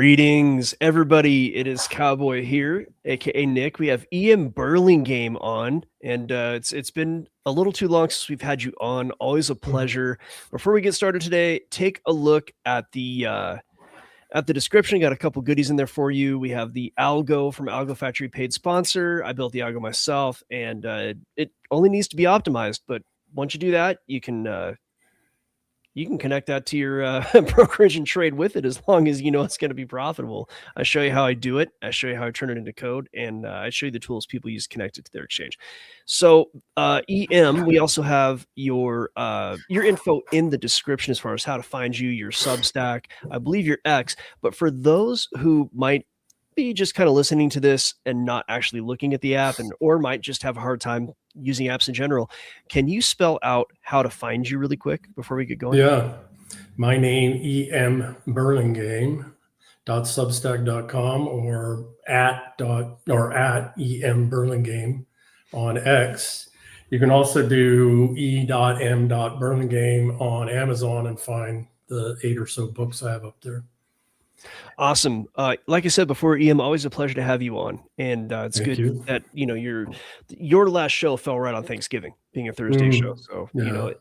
Greetings, everybody. It is Cowboy here, aka Nick. We have EM Burlingame on, and it's been a little too long since we've had you on. Always a pleasure. Before we get started today, take a look at the description. Got a couple goodies in there for you. We have the Algo from Algo Factory, paid sponsor. I built the Algo myself, and it only needs to be optimized. But once you do that, you can connect that to your brokerage and trade with it as long as you know it's going to be profitable. I show you how I do it. I show you how I turn it into code, and I show you the tools people use connected to their exchange. So EM, we also have your info in the description as far as how to find you, your Substack, I believe your X. But for those who might be just kind of listening to this and not actually looking at the app, or might just have a hard time using apps in general, can you spell out how to find you really quick before we get going? Yeah, my name EM Burlingame .substack.com or at EM Burlingame on X. You can also do E.M. Burlingame on Amazon and find the 8 or so books I have up there. Awesome. Like I said before, EM, always a pleasure to have you on. And it's Thank good you. that, your last show fell right on Thanksgiving, being a Thursday show. So, Yeah.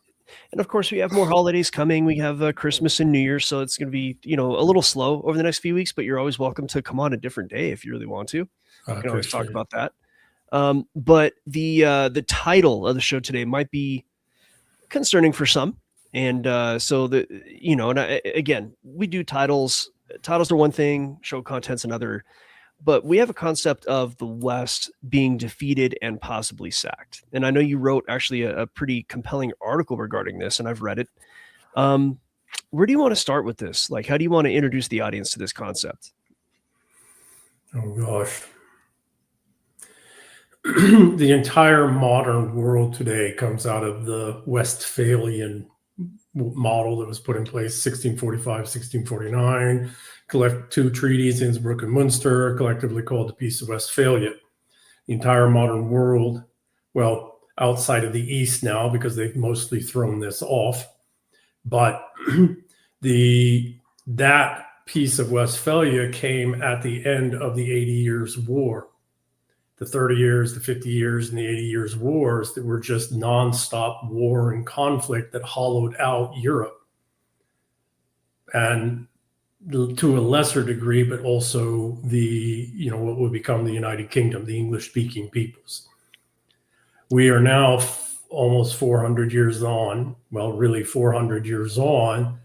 and of course we have more holidays coming. We have Christmas and New Year's. So it's going to be, a little slow over the next few weeks, but you're always welcome to come on a different day if you really want to. We can always talk about that. But the title of the show today might be concerning for some. And again, we do titles. Titles are one thing, show content's another, but we have a concept of the West being defeated and possibly sacked. And I know you wrote actually a pretty compelling article regarding this, and I've read it. Where do you want to start with this? Like, how do you want to introduce the audience to this concept? Oh, gosh. The entire modern world today comes out of the Westphalian model that was put in place 1645, 1649, collect 2 treaties, Innsbruck and Munster, collectively called the Peace of Westphalia. The entire modern world, well, outside of the East now, because they've mostly thrown this off, but that Peace of Westphalia came at the end of the 80 Years' War. The 30 years, the 50 years, and the 80 Years' Wars that were just nonstop war and conflict that hollowed out Europe. And to a lesser degree, but also what would become the United Kingdom, the English-speaking peoples. We are now almost 400 years on, well, really 400 years on,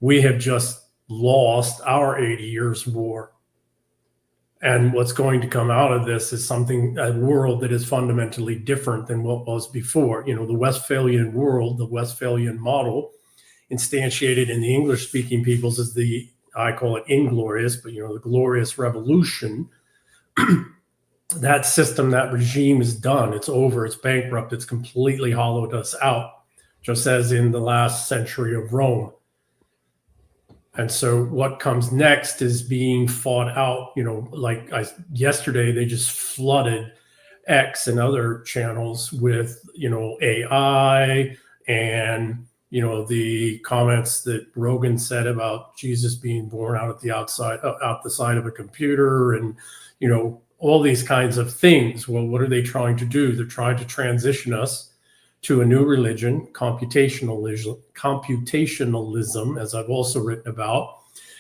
we have just lost our 80 Years' War. And what's going to come out of this is a world that is fundamentally different than what was before. The Westphalian world, the Westphalian model, instantiated in the English-speaking peoples is I call it inglorious, but the glorious revolution. That system, that regime is done. It's over. It's bankrupt. It's completely hollowed us out, just as in the last century of Rome. And so what comes next is being fought out, yesterday, they just flooded X and other channels with, AI and, the comments that Rogan said about Jesus being born out the side of a computer and, all these kinds of things. Well, what are they trying to do? They're trying to transition us to a new religion, computationalism, as I've also written about.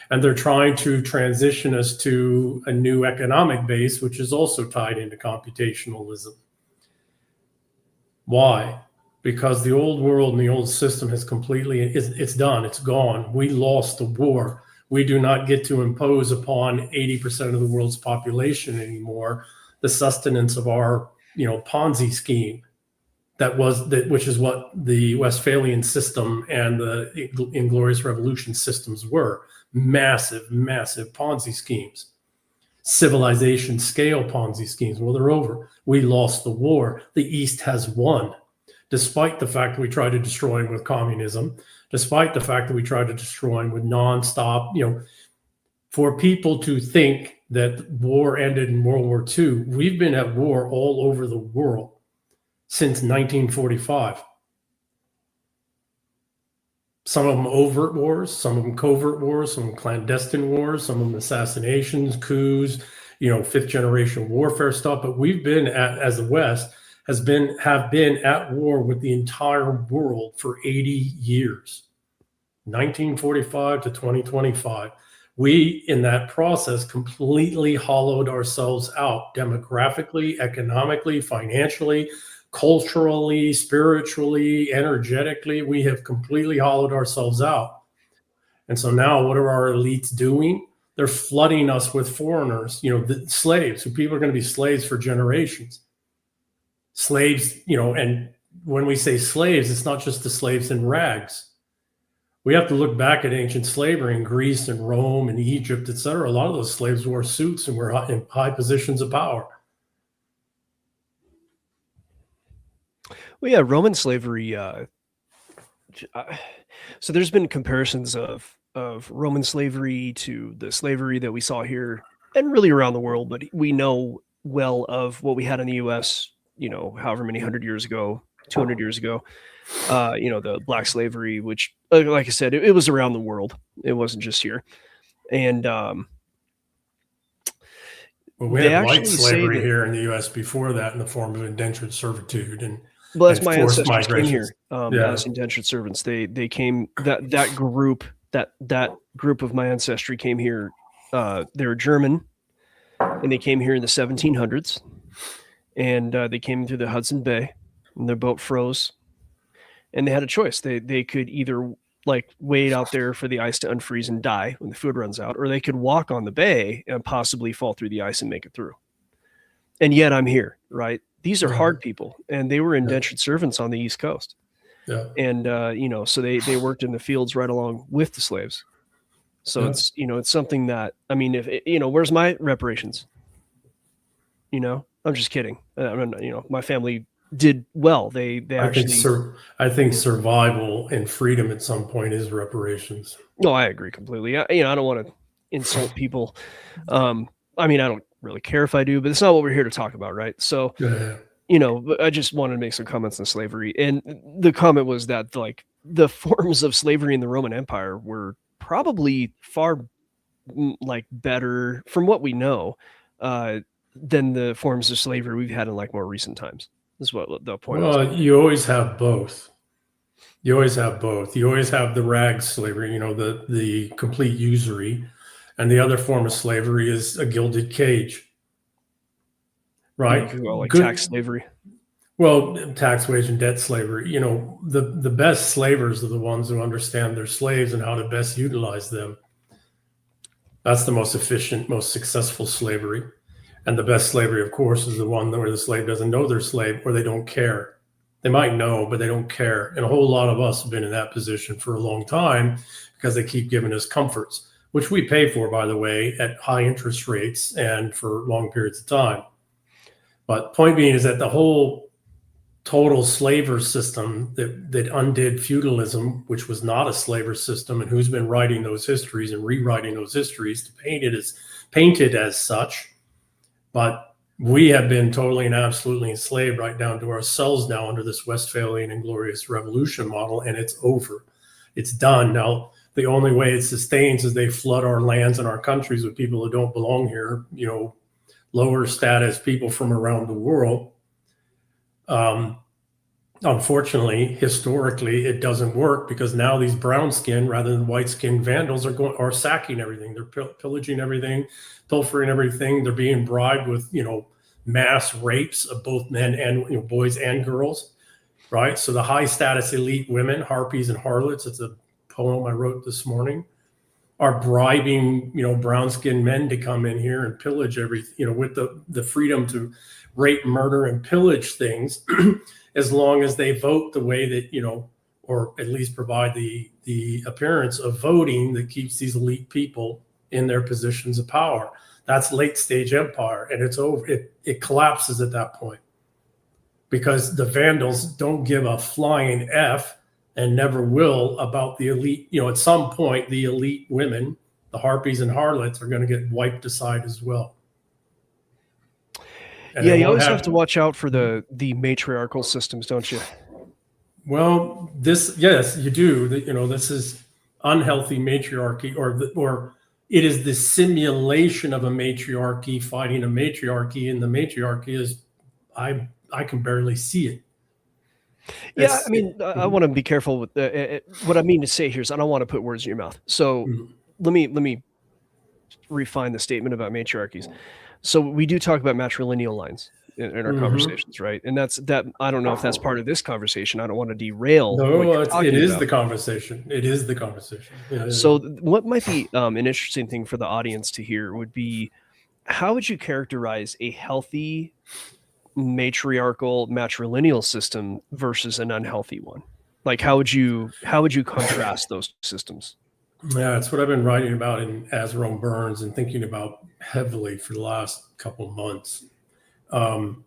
And they're trying to transition us to a new economic base, which is also tied into computationalism. Why? Because the old world and the old system has it's done, it's gone. We lost the war. We do not get to impose upon 80% of the world's population anymore the sustenance of our, Ponzi scheme. Which is what the Westphalian system and the Inglorious Revolution systems were. Massive, massive Ponzi schemes. Civilization scale Ponzi schemes. Well, they're over. We lost the war. The East has won, despite the fact that we tried to destroy him with communism, despite the fact that we tried to destroy him with nonstop, for people to think that war ended in World War II, we've been at war all over the world since 1945. Some of them overt wars, some of them covert wars, some of them clandestine wars, some of them assassinations, coups, fifth generation warfare stuff. But we've been as the West have been at war with the entire world for 80 years, 1945 to 2025. We, in that process, completely hollowed ourselves out demographically, economically, financially, culturally, spiritually, energetically. We have completely hollowed ourselves out. And so now what are our elites doing? They're flooding us with foreigners, the slaves, who people are going to be slaves for generations. Slaves, and when we say slaves, it's not just the slaves in rags. We have to look back at ancient slavery in Greece and Rome and Egypt, etc. A lot of those slaves wore suits and were in high positions of power. Well, yeah, Roman slavery. So there's been comparisons of Roman slavery to the slavery that we saw here and really around the world, but we know well of what we had in the U.S. However many 100 years ago, 200 years ago. The black slavery, which, like I said, it was around the world. It wasn't just here. And we had white slavery here in the U.S. before that in the form of indentured servitude and as my ancestors came here as indentured servants. They came that group of my ancestry came here. They were German, and they came here in the 1700s, and they came through the Hudson Bay, and their boat froze. And they had a choice. They could either wait out there for the ice to unfreeze and die when the food runs out, or they could walk on the bay and possibly fall through the ice and make it through. And yet I'm here, right? These are hard people, and they were indentured servants on the East Coast. Yeah. And so they worked in the fields right along with the slaves. So it's something that, I mean, if where's my reparations? I'm just kidding. My family did well. They actually. I think survival and freedom at some point is reparations. No, I agree completely. I don't want to insult people. I don't really care if I do, but it's not what we're here to talk about, right? So, I just wanted to make some comments on slavery, and the comment was that the forms of slavery in the Roman Empire were probably far better from what we know than the forms of slavery we've had in more recent times. Is what the point is. Well, you always have both. You always have the rag slavery, the complete usury. And the other form of slavery is a gilded cage. Right? Tax slavery. Well, tax, wage, and debt slavery. The best slavers are the ones who understand their slaves and how to best utilize them. That's the most efficient, most successful slavery. And the best slavery, of course, is the one where the slave doesn't know they're slave, or they don't care. They might know, but they don't care. And a whole lot of us have been in that position for a long time because they keep giving us comforts, which we pay for, by the way, at high interest rates and for long periods of time. But point being is that the whole total slaver system that undid feudalism, which was not a slaver system, and who's been writing those histories and rewriting those histories to paint it as such. But we have been totally and absolutely enslaved right down to ourselves now under this Westphalian and glorious revolution model, and it's over. It's done. Now, the only way it sustains is they flood our lands and our countries with people who don't belong here, lower status people from around the world. Unfortunately, historically, it doesn't work because now these brown skin rather than white skin vandals are sacking everything. They're pillaging everything, pilfering everything. They're being bribed with, mass rapes of both men and boys and girls, right? So the high status elite women, harpies and harlots, it's a poem I wrote this morning, are bribing, brown skinned men to come in here and pillage everything, with the freedom to rape, murder, and pillage things. As long as they vote the way that, or at least provide the appearance of voting that keeps these elite people in their positions of power. That's late stage empire, and it's over. It collapses at that point because the Vandals don't give a flying F and never will about the elite. At some point, the elite women, the harpies and harlots, are going to get wiped aside as well. And you always have to watch out for the matriarchal systems, don't you? Well, yes, you do. This is unhealthy matriarchy, or it is the simulation of a matriarchy fighting a matriarchy, and the matriarchy is, I can barely see it. Yeah, I mean, I Mhm. want to be careful with what I mean to say here is I don't want to put words in your mouth. So Mhm. let me refine the statement about matriarchies. So we do talk about matrilineal lines in our Mhm. conversations, right? And that I don't know if that's part of this conversation. I don't want to derail what No, you're it talking is about. the conversation. It is the conversation. Yeah. So what might be an interesting thing for the audience to hear would be how would you characterize a healthy matriarchal matrilineal system versus an unhealthy one? Like how would you contrast those systems? Yeah, it's what I've been writing about in As Rome Burns and thinking about heavily for the last couple of months. Um,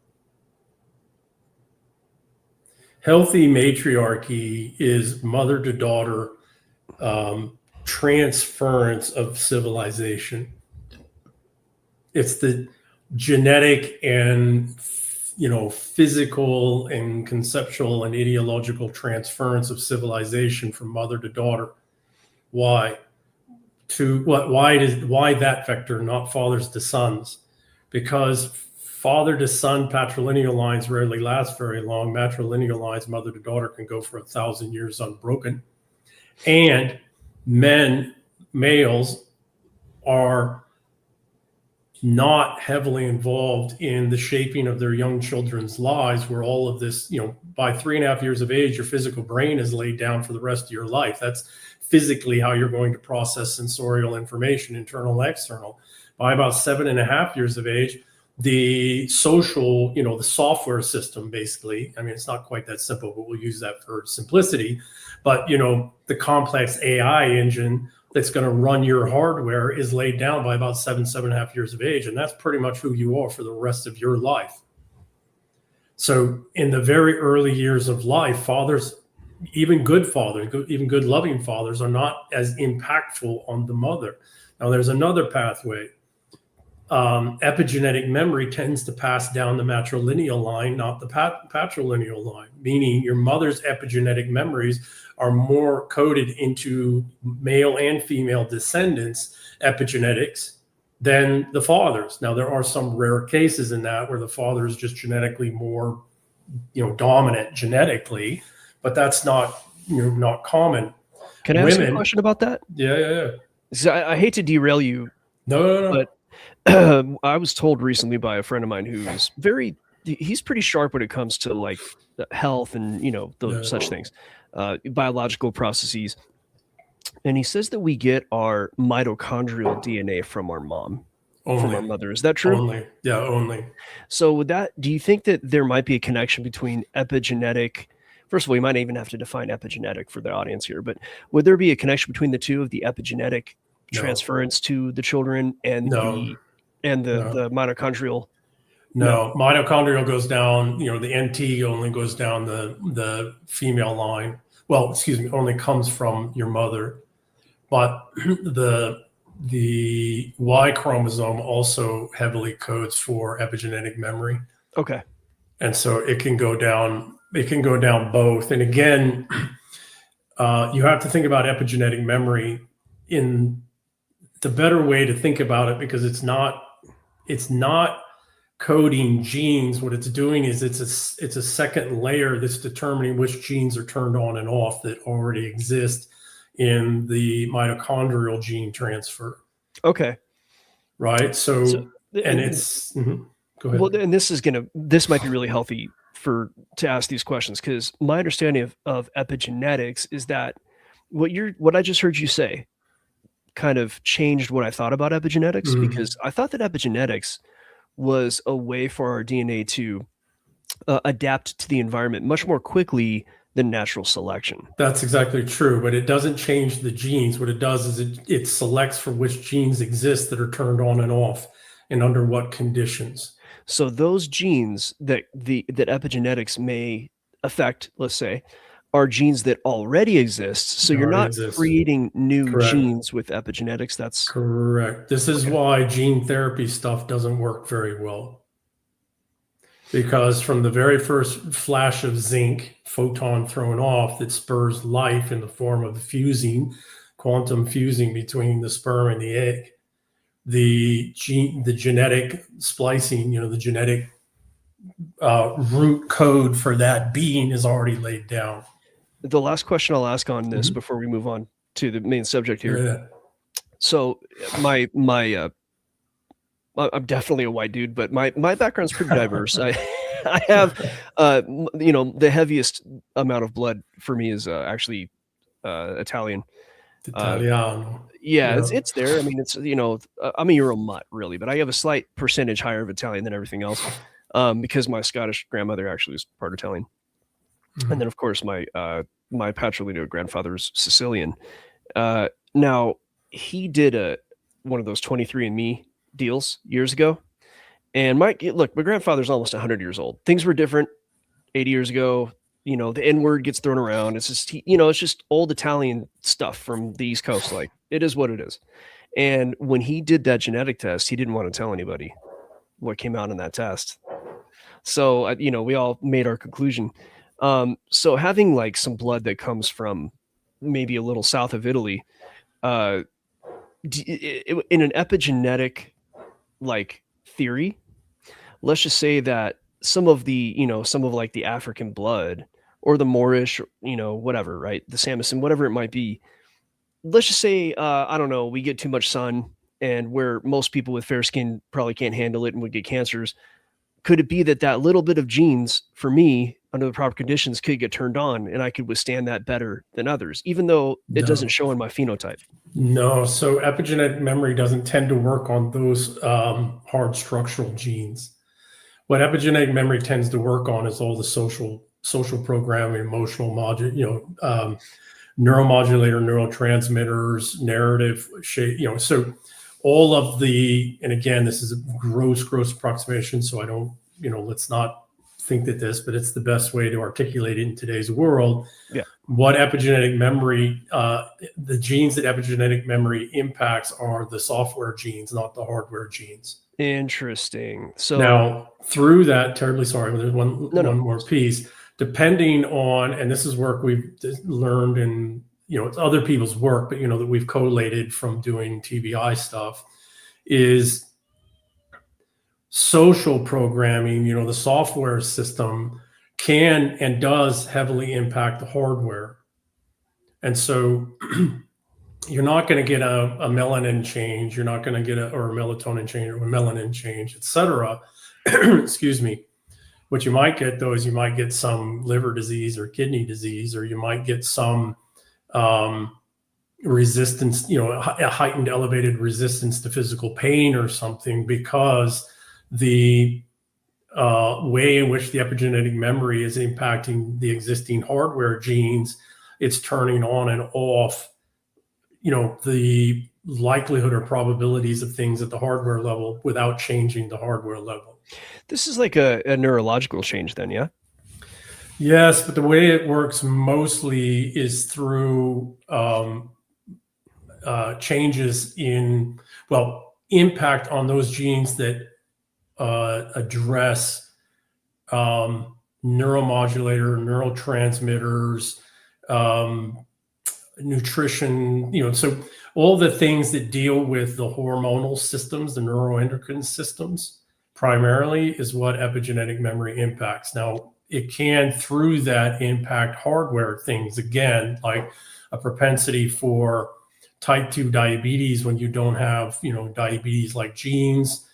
Healthy matriarchy is mother to daughter transference of civilization. It's the genetic and physical and conceptual and ideological transference of civilization from mother to daughter. Why? Why that vector, not fathers to sons? Because father to son patrilineal lines rarely last very long. Matrilineal lines, mother to daughter, can go for 1,000 years unbroken. And males are not heavily involved in the shaping of their young children's lives, where all of this, by 3.5 years of age, your physical brain is laid down for the rest of your life. That's physically how you're going to process sensorial information, internal and external. By about 7.5 years of age, the social, the software system, basically, I mean, it's not quite that simple, but we'll use that for simplicity. But, the complex AI engine that's going to run your hardware is laid down by about 7.5 years of age. And that's pretty much who you are for the rest of your life. So in the very early years of life, fathers, even good fathers, even good loving fathers, are not as impactful on the mother. Now there's another pathway. Epigenetic memory tends to pass down the matrilineal line, not the patrilineal line, meaning your mother's epigenetic memories are more coded into male and female descendants epigenetics than the father's. Now, there are some rare cases in that where the father is just genetically more, dominant genetically, but that's not common. Can I ask you a Women, question about that? yeah. So I hate to derail you, No. but I was told recently by a friend of mine who's he's pretty sharp when it comes to like the health and those such No. things, biological processes. And he says that we get our mitochondrial DNA from our mom, from our Only, mother. Is that true? only, yeah, only. So do you think that there might be a connection between epigenetic? First of all, you might even have to define epigenetic for the audience here, but would there be a connection between the two of the epigenetic No, transference to the children and no, the no, mitochondrial? No. no. Mitochondrial goes down. The NT only goes down the female line. Well, excuse me, only comes from your mother, but the Y chromosome also heavily codes for epigenetic memory, Okay. and so it can go down. It can go down both. And again, you have to think about epigenetic memory in the better way to think about it, because it's not coding genes. What it's doing is it's a second layer that's determining which genes are turned on and off that already exist in the mitochondrial gene transfer, Okay. right? So, So, and and it's go well, ahead. and this might be really healthy to ask these questions because my understanding of epigenetics is that what I just heard you say kind of changed what I thought about epigenetics Mhm. because I thought that epigenetics was a way for our DNA to adapt to the environment much more quickly than natural selection. That's exactly true, but it doesn't change the genes. What it does is it selects for which genes exist that are turned on and off and under what conditions. So those genes that epigenetics may affect, let's say, are genes that already exist. So It you're already not exists. creating new Correct. genes with epigenetics. That's Correct. This is okay. why gene therapy stuff doesn't work very well. because from the very first flash of zinc photon thrown off that spurs life in the form of fusing, quantum fusing between the sperm and the egg, the genetic splicing, the genetic root code for that being is already laid down. The last question I'll ask on this before we move on to the main subject here. Yeah. So my I'm definitely a white dude, but my background's pretty diverse. I have the heaviest amount of blood for me is actually Italian. Italiano. Yeah, it's there. I mean, it's I'm a Euro mutt really, but I have a slight percentage higher of Italian than everything else, because my Scottish grandmother actually was part Italian, and then of course my patrilineal grandfather is Sicilian. Now he did one of those 23andMe deals years ago, and my grandfather's almost 100 years old. Things were different 80 years ago. The N word gets thrown around. It's just, it's just old Italian stuff from the East Coast. Like, it is what it is. And when he did that genetic test, he didn't want to tell anybody what came out in that test. So, we all made our conclusion. So having like some blood that comes from maybe a little south of Italy, in an epigenetic like theory, let's just say that some of like the African blood or the Moorish, whatever, right? The Samson, whatever it might be. Let's just say, I don't know, we get too much sun and where most people with fair skin probably can't handle it and would get cancers. Could it be that little bit of genes for me under the proper conditions could get turned on and I could withstand that better than others, even though it doesn't show in my phenotype? No. So epigenetic memory doesn't tend to work on those hard structural genes. What epigenetic memory tends to work on is all the social programming, emotional neuromodulator, neurotransmitters, narrative shape, so all of the, and again, this is a gross approximation. So I don't, let's not think that this, but it's the best way to articulate it in today's world. Yeah. What epigenetic memory, the genes that epigenetic memory impacts are the software genes, not the hardware genes. Interesting. So now through that, terribly sorry, but there's one more piece. Depending on, and this is work we've learned in, it's other people's work, but that we've collated from doing TBI stuff, is social programming. The software system can and does heavily impact the hardware, and so you're not going to get a melanin change. You're not going to get a melatonin change or a melanin change, etc. Excuse me. What you might get though is you might get some liver disease or kidney disease, or you might get some resistance, a heightened elevated resistance to physical pain or something, because the way in which the epigenetic memory is impacting the existing hardware genes, it's turning on and off the likelihood or probabilities of things at the hardware level without changing the hardware level. This is like a neurological change then, yeah? Yes, but the way it works mostly is through changes in, impact on those genes that address neuromodulator, neurotransmitters, nutrition, so all the things that deal with the hormonal systems, the neuroendocrine systems, primarily is what epigenetic memory impacts. Now, it can, through that, impact hardware things, again, like a propensity for type 2 diabetes when you don't have, diabetes-like genes.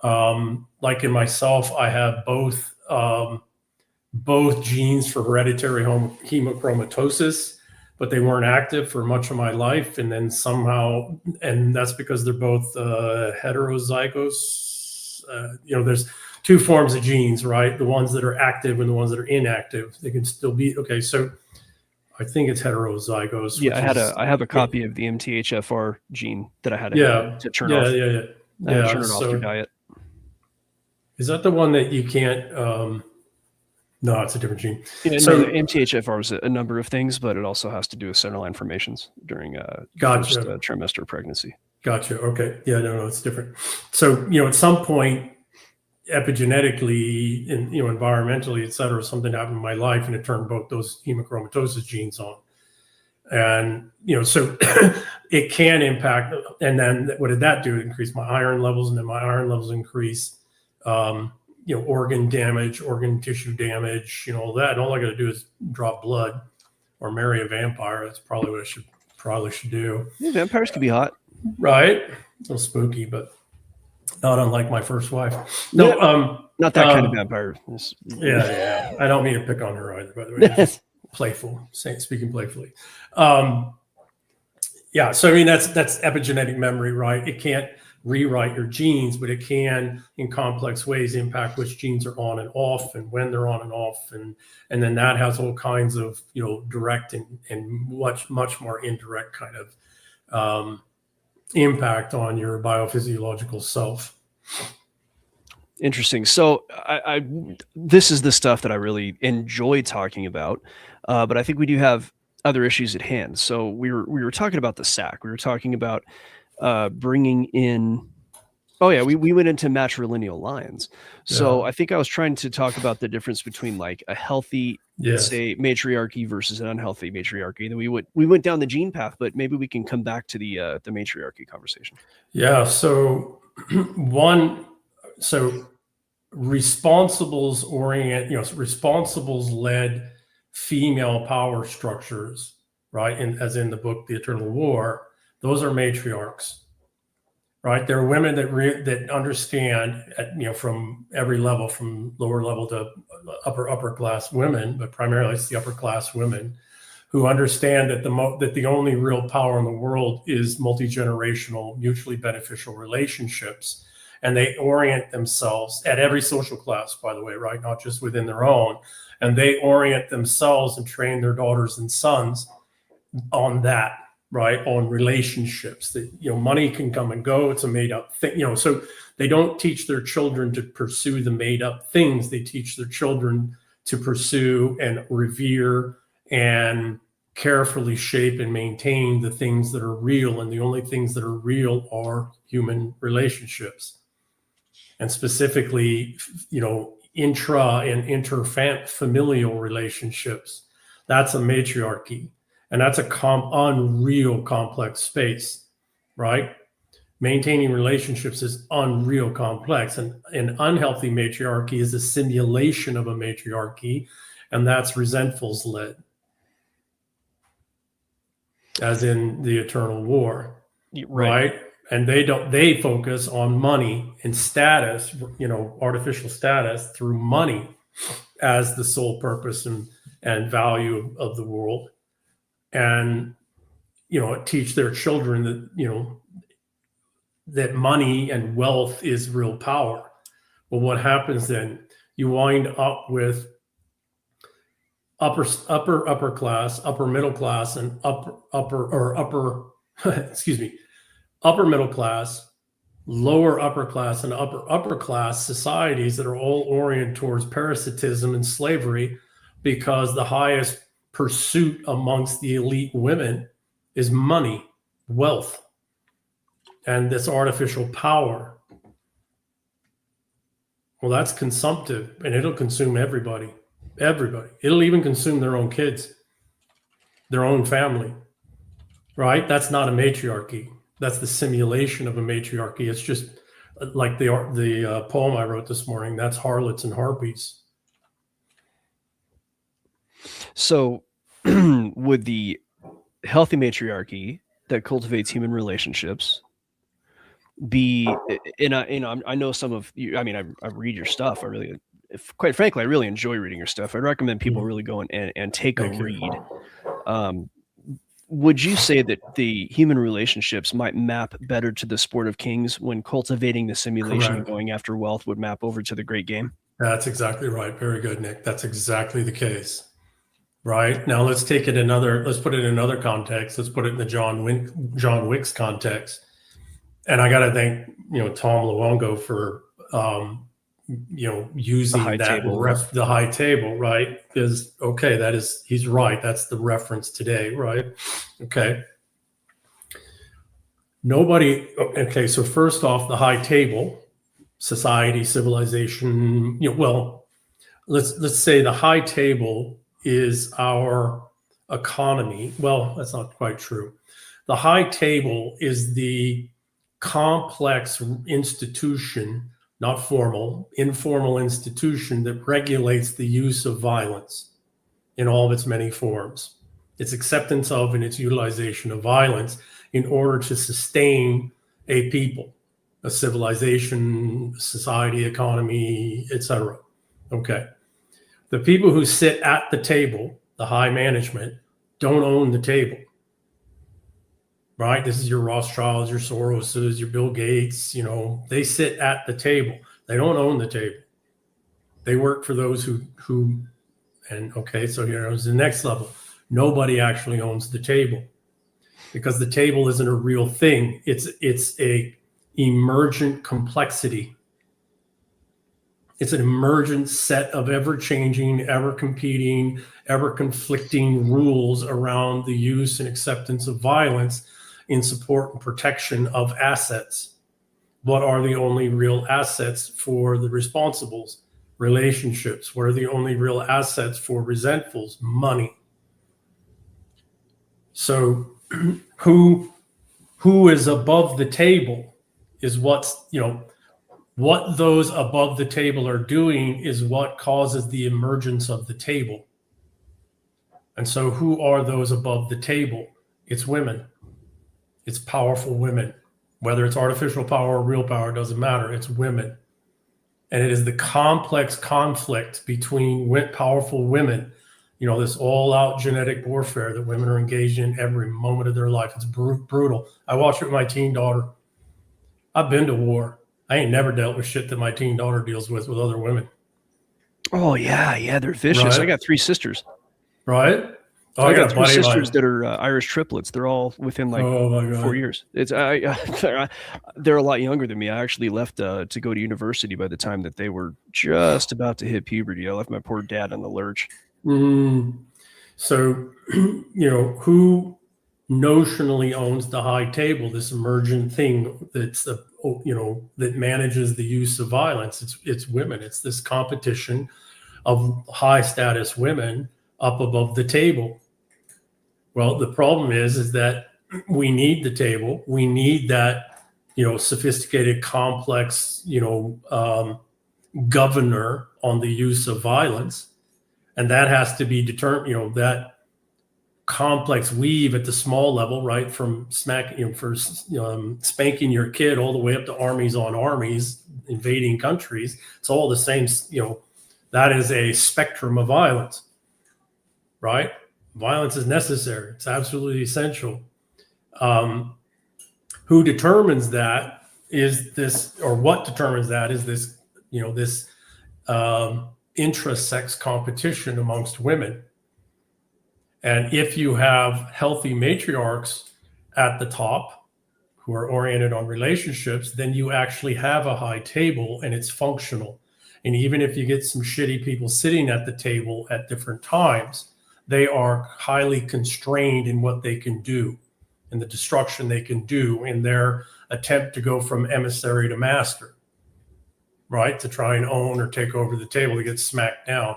Like in myself, I have both genes for hereditary hemochromatosis, but they weren't active for much of my life. And then somehow, and that's because they're both heterozygous. There's two forms of genes, right? The ones that are active and the ones that are inactive. They can still be, okay. So I think it's heterozygous. Yeah, I have a copy of the MTHFR gene that I had to turn off. Yeah. Turn it off through diet. Is that the one that you can't? No, it's a different gene. Yeah, so the MTHFR is a number of things, but it also has to do with central line formations during first trimester pregnancy. Gotcha. Okay. Yeah, no, it's different. So, at some point, epigenetically and, environmentally, et cetera, something happened in my life and it turned both those hemochromatosis genes on. And, so it can impact. And then what did that do? It increased my iron levels, and then my iron levels increase, organ damage, organ tissue damage, all that. And all I got to do is drop blood or marry a vampire. That's probably what I probably should do. Yeah, vampires can be hot. Right. A little spooky, but not unlike my first wife. No, not that kind of vampire. Yeah. I don't mean to pick on her either, by the way. Just playful, speaking playfully. Yeah. So, I mean, that's epigenetic memory, right? It can't rewrite your genes, but it can, in complex ways, impact which genes are on and off and when they're on and off. And then that has all kinds of, direct and much more indirect kind of impact on your biophysiological self. Interesting. So this is the stuff that I really enjoy talking about, but I think we do have other issues at hand. So we were talking about the sack. We were talking about bringing in. Oh yeah, we went into matrilineal lines. So I think I was trying to talk about the difference between like a healthy, say, matriarchy versus an unhealthy matriarchy. Then we went down the gene path, but maybe we can come back to the matriarchy conversation. Yeah. So responsibles led female power structures, right? And as in the book, The Eternal War, those are matriarchs. Right, there are women that understand, from every level, from lower level to upper class women, but primarily it's the upper class women who understand that the only real power in the world is multi-generational, mutually beneficial relationships, and they orient themselves at every social class, by the way, right, not just within their own, and they orient themselves and train their daughters and sons on that. Right, on relationships that, money can come and go. It's a made up thing, so they don't teach their children to pursue the made up things. They teach their children to pursue and revere and carefully shape and maintain the things that are real. And the only things that are real are human relationships, and specifically, intra and interfamilial relationships. That's a matriarchy. And that's a unreal complex space, right? Maintaining relationships is unreal complex. And an unhealthy matriarchy is a simulation of a matriarchy, and that's resentfuls led, as in the Eternal War, right? And they focus on money and status, artificial status through money as the sole purpose and value of the world. And, teach their children that, that money and wealth is real power. Well, what happens then? You wind up with upper class, upper middle class, and upper middle class, lower upper class, and upper class societies that are all oriented towards parasitism and slavery, because the highest pursuit amongst the elite women is money, wealth, and this artificial power. Well, that's consumptive, and it'll consume everybody. It'll even consume their own kids, their own family, right? That's not a matriarchy. That's the simulation of a matriarchy. It's just like the poem I wrote this morning. That's harlots and harpies. So would the healthy matriarchy that cultivates human relationships be, and I know some of you, I mean, I read your stuff. Quite frankly, I really enjoy reading your stuff. I'd recommend people really go and take a read. Would you say that the human relationships might map better to the sport of kings when cultivating the simulation and going after wealth would map over to the great game? That's exactly right. Very good, Nick. That's exactly the case. Right. Now let's put it in another context. Let's put it in the John Wick's context. And I got to thank, Tom Luongo for, using the high table, right? Because, he's right. That's the reference today, right? Okay. So first off, the high table, society, civilization. Well, let's say the high table is our economy. Well, that's not quite true. The high table is the complex institution, not formal, informal institution that regulates the use of violence in all of its many forms, its acceptance of and its utilization of violence in order to sustain a people, a civilization, society, economy, etc. Okay. The people who sit at the table, the high management, don't own the table. Right? This is your Rothschilds, your Soroses, your Bill Gates, they sit at the table. They don't own the table. They work for those who and okay, so here's the next level. Nobody actually owns the table because the table isn't a real thing. It's a emergent complexity. It's an emergent set of ever-changing, ever-competing, ever-conflicting rules around the use and acceptance of violence in support and protection of assets. What are the only real assets for the responsibles? Relationships. What are the only real assets for resentfuls? Money. So who is above the table is what those above the table are doing is what causes the emergence of the table. And so who are those above the table? It's women. It's powerful women. Whether it's artificial power or real power, doesn't matter. It's women. And it is the complex conflict between powerful women, this all-out genetic warfare that women are engaged in every moment of their life. It's brutal. I watch it with my teen daughter. I've been to war. I ain't never dealt with shit that my teen daughter deals with other women. Oh, yeah, they're vicious. Right? I got 3 sisters. Right? Oh, I got 3 sisters that are Irish triplets. They're all within 4 years. They're a lot younger than me. I actually left to go to university by the time that they were just about to hit puberty. I left my poor dad on the lurch. So, who notionally owns the high table, this emergent thing that's that manages the use of violence? It's women. It's this competition of high status women up above the table. Well, the problem is that we need the table. We need that, sophisticated, complex, governor on the use of violence. And that has to be determined, that complex weave at the small level, right? From spanking your kid all the way up to armies on armies, invading countries. It's all the same, that is a spectrum of violence, right? Violence is necessary. It's absolutely essential. Who determines that is this, or what determines that is this, this intra-sex competition amongst women. And if you have healthy matriarchs at the top who are oriented on relationships, then you actually have a high table and it's functional. And even if you get some shitty people sitting at the table at different times, they are highly constrained in what they can do and the destruction they can do in their attempt to go from emissary to master, right? To try and own or take over the table, to get smacked down.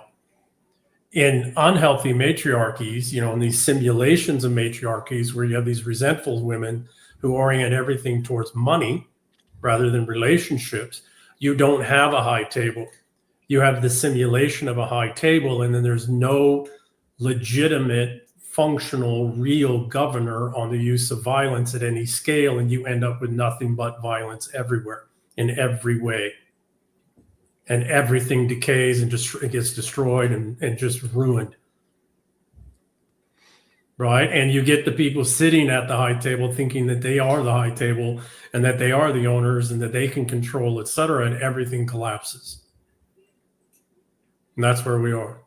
In unhealthy matriarchies, in these simulations of matriarchies where you have these resentful women who orient everything towards money rather than relationships, you don't have a high table. You have the simulation of a high table, and then there's no legitimate, functional, real governor on the use of violence at any scale, and you end up with nothing but violence everywhere, in every way. And everything decays and just gets destroyed and just ruined. Right? And you get the people sitting at the high table thinking that they are the high table and that they are the owners and that they can control, et cetera, and everything collapses. And that's where we are.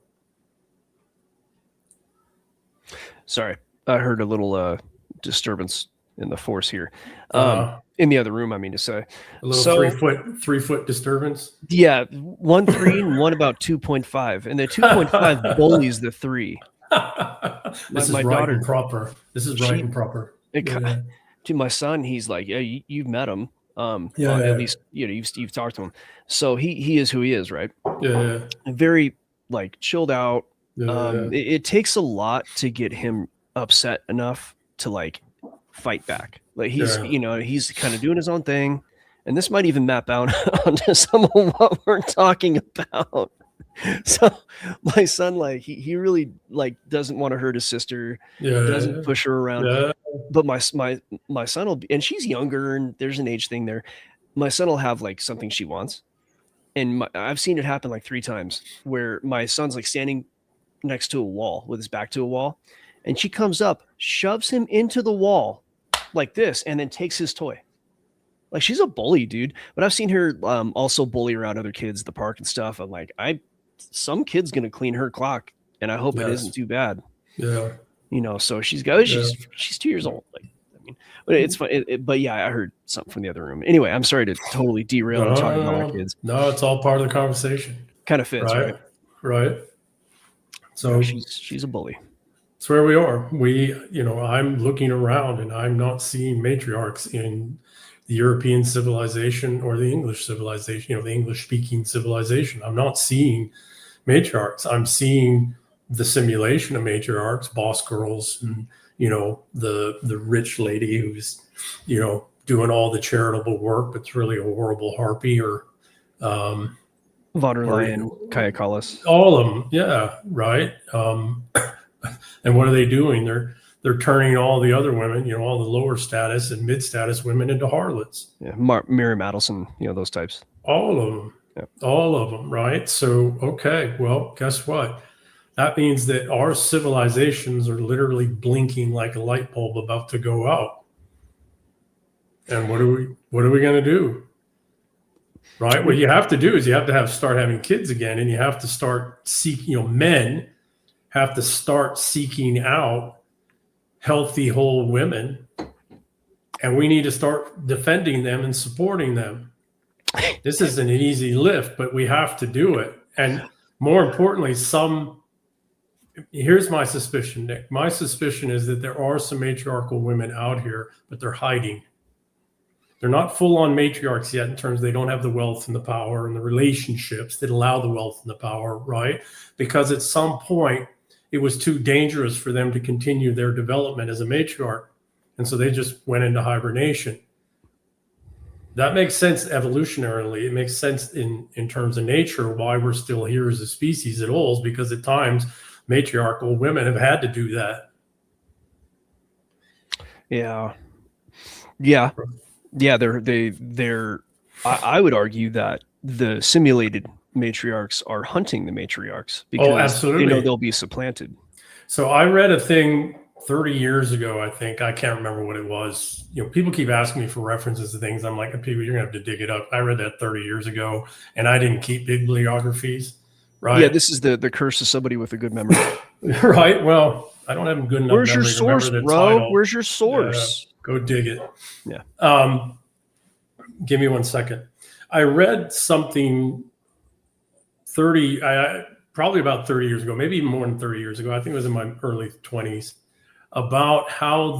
Sorry, I heard a little disturbance in the force here. In the other room, I mean to say. A little 3 foot disturbance? Yeah, 1.3 and one about 2.5. And the 2.5 bullies the 3. This is right and proper. This is right and proper. To my son, he's like, yeah, you've met him. At least you've talked to him, so he is who he is, right? Yeah. Very like chilled out. Yeah. It takes a lot to get him upset enough to like fight back. Like he's he's kind of doing his own thing, and this might even map out onto some of what we're talking about. So my son, like he really like doesn't want to hurt his sister, doesn't push her around. But my son will be, and she's younger, and there's an age thing there. My son will have like something she wants, and I've seen it happen like 3 times where my son's like standing next to a wall with his back to a wall, and she comes up, shoves him into the wall like this, and then takes his toy. Like she's a bully, dude. But I've seen her also bully around other kids at the park and stuff. I'm like, some kid's gonna clean her clock, and I hope it isn't too bad. Yeah. So she's 2 years old. Like, I mean, but it's fun. But yeah, I heard something from the other room. Anyway, I'm sorry to totally derail and talk about my kids. No, it's all part of the conversation. Kind of fits, right? Right. So she's a bully. That's where we are. I'm looking around and I'm not seeing matriarchs in the European civilization or the English civilization, the English speaking civilization. I'm not seeing matriarchs. I'm seeing the simulation of matriarchs, boss girls, and, the rich lady who's, doing all the charitable work, but it's really a horrible harpy or, von der Leyen, Kaya Kallas. All of them. Yeah. Right. And what are they doing? They're turning all the other women, all the lower status and mid status women into harlots. Yeah. Miriam Adelson, those types. All of them. Yeah. All of them. Right. So, okay. Well, guess what? That means that our civilizations are literally blinking like a light bulb about to go out. And what are we going to do? Right. What you have to do is you have to start having kids again, and you have to start seeking, men have to start seeking out healthy, whole women, and we need to start defending them and supporting them. This isn't an easy lift, but we have to do it. And more importantly, here's my suspicion, Nick. My suspicion is that there are some matriarchal women out here, but they're hiding. They're not full-on matriarchs yet in terms they don't have the wealth and the power and the relationships that allow the wealth and the power, right? Because at some point, it was too dangerous for them to continue their development as a matriarch. And so they just went into hibernation. That makes sense evolutionarily. It makes sense in terms of nature, why we're still here as a species at all, is because at times matriarchal women have had to do that. Yeah. I would argue that the simulated matriarchs are hunting the matriarchs because absolutely. They'll be supplanted. So I read a thing 30 years ago, I think. I can't remember what it was. People keep asking me for references to things. I'm like, people, you're gonna have to dig it up. I read that 30 years ago, and I didn't keep bibliographies. Right? Yeah, this is the curse of somebody with a good memory. Right. Well, I don't have a good enough Where's memory. Your source, bro? Where's your source? Go dig it. Yeah. Give me 1 second. I read something probably about 30 years ago, maybe even more than 30 years ago. I think it was in my early 20s, about how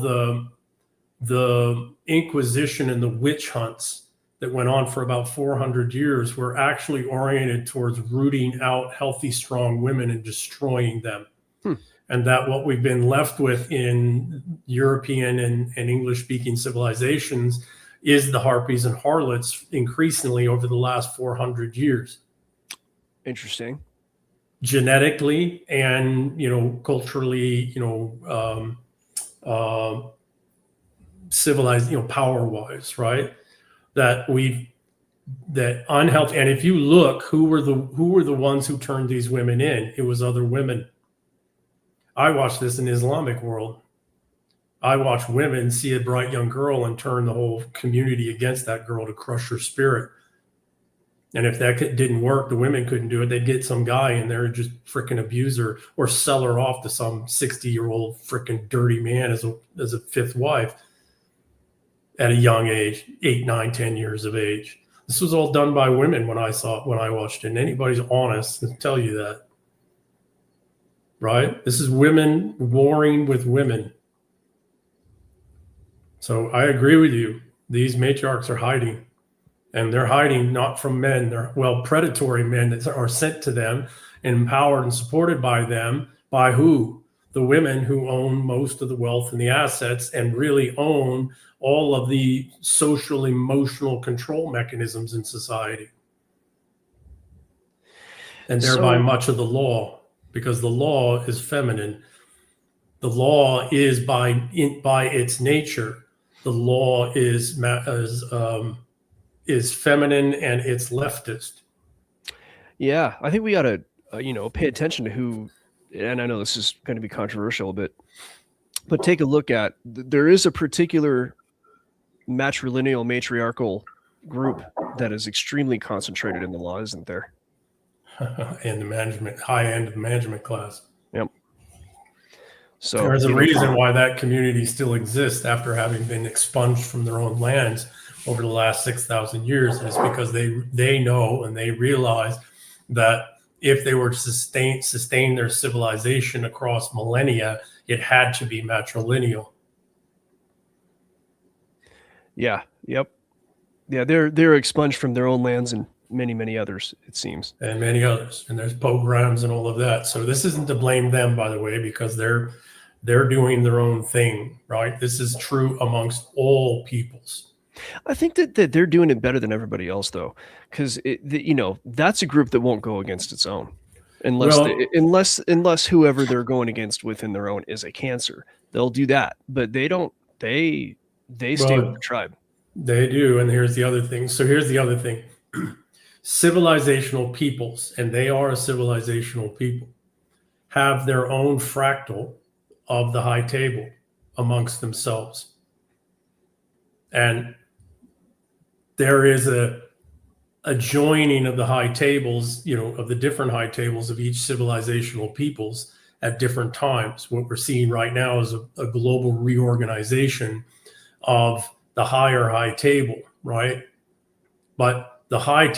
the Inquisition and the witch hunts that went on for about 400 years were actually oriented towards rooting out healthy, strong women and destroying them. And that what we've been left with in European and English-speaking civilizations is the harpies and harlots increasingly over the last 400 years. Interesting. Genetically and, culturally, civilized, power-wise, right? That unhealthy. And if you look, who were the ones who turned these women in? It was other women. I watched this in the Islamic world. I watched women see a bright young girl and turn the whole community against that girl to crush her spirit. And if that didn't work, the women couldn't do it. They'd get some guy in there and just freaking abuse her or sell her off to some 60-year-old freaking dirty man as a fifth wife at a young age, 8, 9, 10 years of age. This was all done by women when I watched it. And anybody's honest can tell you that. Right? This is women warring with women. So I agree with you. These matriarchs are hiding, and they're hiding not from men. They're predatory men that are sent to them and empowered and supported by them. By who? The women who own most of the wealth and the assets and really own all of the social emotional control mechanisms in society. And thereby much of the law, because the law is feminine. The law is by its nature, the law is feminine and it's leftist. Yeah, I think we got to pay attention to who, and I know this is going to be controversial, but take a look at, there is a particular matrilineal matriarchal group that is extremely concentrated in the law, isn't there? In the management, high end of the management class. Yep. So there's a reason why that community still exists after having been expunged from their own lands over the last 6,000 years. And it's because they know and they realize that if they were to sustain their civilization across millennia, it had to be matrilineal. Yeah. Yep. Yeah. They're expunged from their own lands and many others, it seems. And many others. And there's pogroms and all of that. So this isn't to blame them, by the way, because they're doing their own thing, right? This is true amongst all peoples. I think that they're doing it better than everybody else, though, because that's a group that won't go against its own, unless whoever they're going against within their own is a cancer. They'll do that, but they don't. They stay with the tribe. They do, and here's the other thing. So here's the other thing: civilizational peoples, and they are a civilizational people, have their own fractal of the high table amongst themselves. And there is a joining of the high tables, of the different high tables of each civilizational peoples at different times. What we're seeing right now is a global reorganization of the high table, right? But the high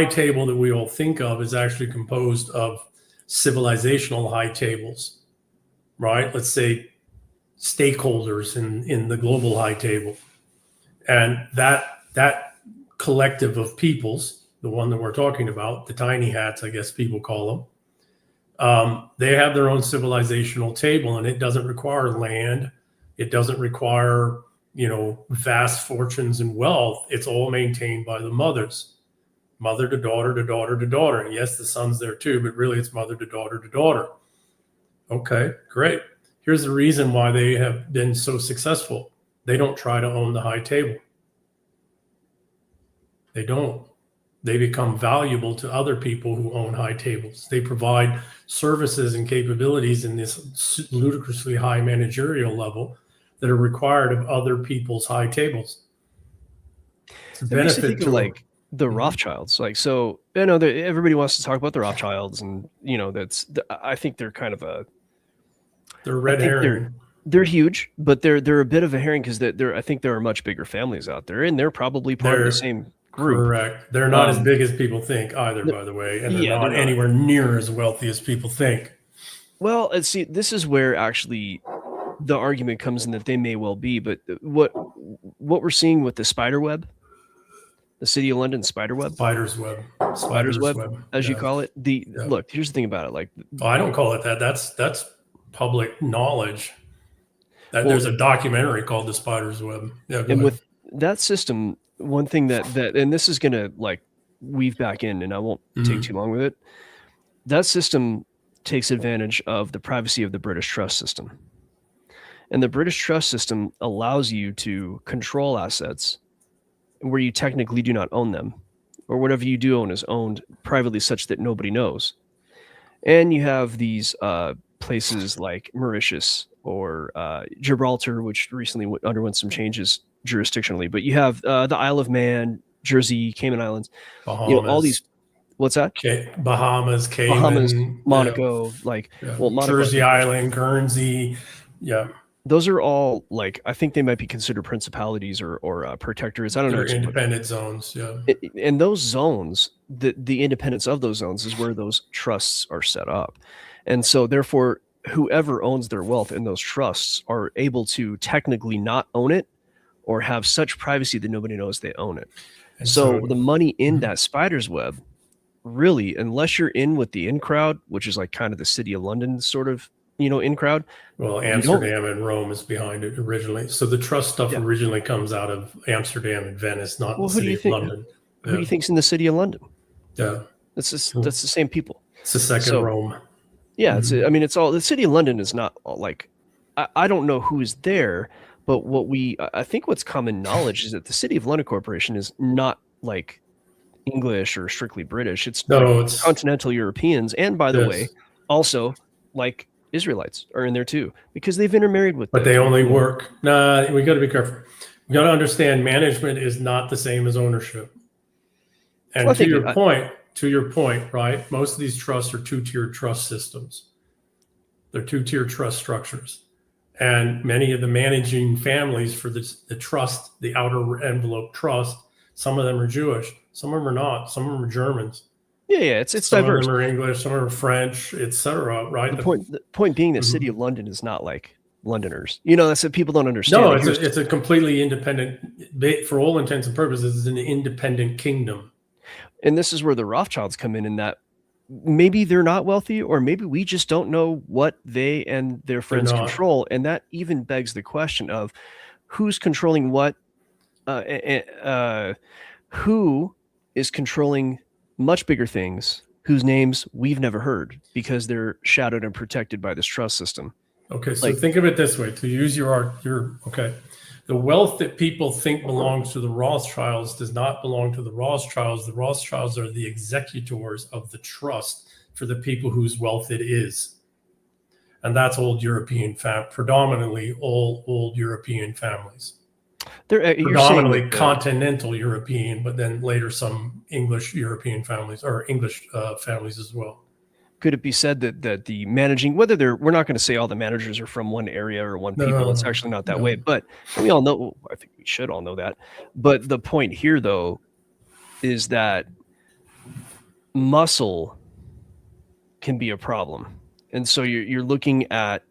table that we all think of is actually composed of civilizational high tables, right? Let's say stakeholders in the global high table. And that collective of peoples, the one that we're talking about, the tiny hats, I guess people call them, they have their own civilizational table, and it doesn't require land. It doesn't require, vast fortunes and wealth. It's all maintained by the mothers, mother to daughter to daughter to daughter. And yes, the son's there too, but really it's mother to daughter to daughter. Okay, great. Here's the reason why they have been so successful. They don't try to own the high table. They don't. They become valuable to other people who own high tables. They provide services and capabilities in this ludicrously high managerial level that are required of other people's high tables. It's a benefit to like the Rothschilds. Like, so I know that everybody wants to talk about the Rothschilds, and I think they're kind of they're red herring. They're huge, but they're a bit of a herring because I think there are much bigger families out there, and they're probably part of the same group. Correct. They're not as big as people think either, by the way, and they're not anywhere near as wealthy as people think. Well, see, this is where actually the argument comes in that they may well be, but what we're seeing with the spider web, the City of London spider web, spider's web, as you call it. Look, here's the thing about it. Like, I don't call it that. That's public knowledge. There's a documentary called The Spider's Web. Yeah, and with that system, one thing that and this is gonna like weave back in, and I won't take too long with it. That system takes advantage of the privacy of the British trust system. And the British trust system allows you to control assets where you technically do not own them, or whatever you do own is owned privately such that nobody knows. And you have these places like Mauritius or Gibraltar, which recently underwent some changes jurisdictionally. But you have the Isle of Man, Jersey, Cayman Islands, Bahamas. All these. What's that? Bahamas, Cayman, Monaco, Monaco, Jersey Island, Guernsey. Yeah. Those are all I think they might be considered principalities or protectorates. I don't know. Independent zones. Yeah. And those zones, the independence of those zones is where those trusts are set up. And so therefore, whoever owns their wealth in those trusts are able to technically not own it or have such privacy that nobody knows they own it. And So so the money in that spider's web, really, unless you're in with the in crowd, which is like kind of the City of London sort of, in crowd. well, You don't. Amsterdam and Rome is behind it originally. So the trust stuff Yeah. originally comes out of Amsterdam and Venice, not Well, the who do City you of think? London. Who do you think's in the City of London? Yeah. That's the same people. It's the second So Rome. yeah, I mean, it's all the City of London is not like I don't know who's there, but I think what's common knowledge is that the City of London Corporation is not like English or strictly British. It's like No, it's continental Europeans, and by the way, yes. also like Israelites are in there too because they've intermarried with. But they only work. Nah, we got to be careful. We got to understand management is not the same as ownership. And Well, to your point, right? Most of these trusts are two-tier trust systems. They're two-tier trust structures. And many of the managing families for the trust, the outer envelope trust, some of them are Jewish, some of them are not, some of them are Germans. Yeah, it's some diverse. Some of them are English, some are French, etc. Right? The point being, the City of London is not like Londoners. That's what people don't understand. No, it's a completely independent, for all intents and purposes, it's an independent kingdom. And this is where the Rothschilds come in that maybe they're not wealthy, or maybe we just don't know what they and their friends control. And that even begs the question of who's controlling what, who is controlling much bigger things whose names we've never heard because they're shadowed and protected by this trust system. Okay, so think of it this way, to use okay. The wealth that people think belongs to the Rothschilds does not belong to the Rothschilds. The Rothschilds are the executors of the trust for the people whose wealth it is. And that's old European, predominantly all old European families. They're predominantly continental European, but then later some English European families or English families as well. Could it be said that the managing, we're not going to say all the managers are from one area or one people. It's actually not that way, but we all know, I think we should all know that. But the point here, though, is that muscle can be a problem. And so you're looking at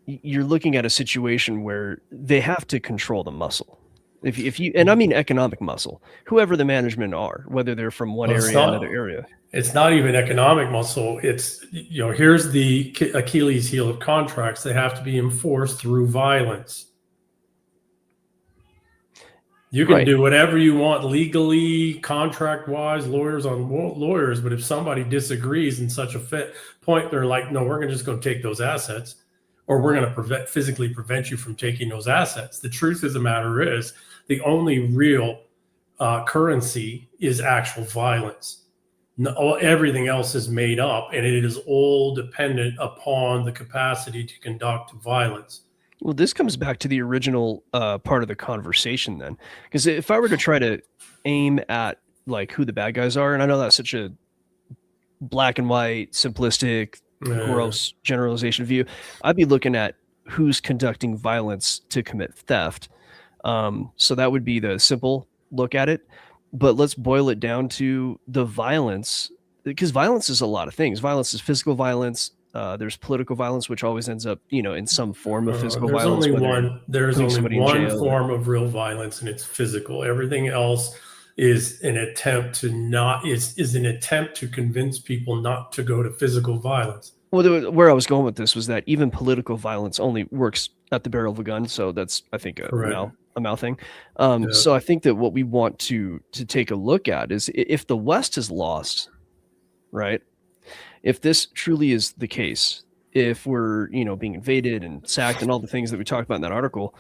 a situation where they have to control the muscle. If you, and I mean economic muscle, whoever the management are, whether they're from one area or another area. It's not even economic muscle. It's, here's the Achilles heel of contracts. They have to be enforced through violence. You can do whatever you want legally, contract-wise, lawyers on lawyers, but if somebody disagrees in such a point, they're like, no, we're just going to take those assets, or we're going to physically prevent you from taking those assets. The truth of the matter is the only real currency is actual violence. No, everything else is made up, and it is all dependent upon the capacity to conduct violence. Well, this comes back to the original part of the conversation then, because if I were to try to aim at like who the bad guys are, and I know that's such a black and white, simplistic, gross generalization view, I'd be looking at who's conducting violence to commit theft. So that would be the simple look at it. But let's boil it down to the violence, because violence is a lot of things. Violence is physical violence. There's political violence, which always ends up, in some form of physical violence. There's only one form of real violence, and it's physical. Everything else is an attempt to convince people not to go to physical violence. Well, where I was going with this was that even political violence only works at the barrel of a gun. So that's, I think, a mouth thing. So I think that what we want to take a look at is if the West is lost, right? If this truly is the case, if we're, being invaded and sacked and all the things that we talked about in that article,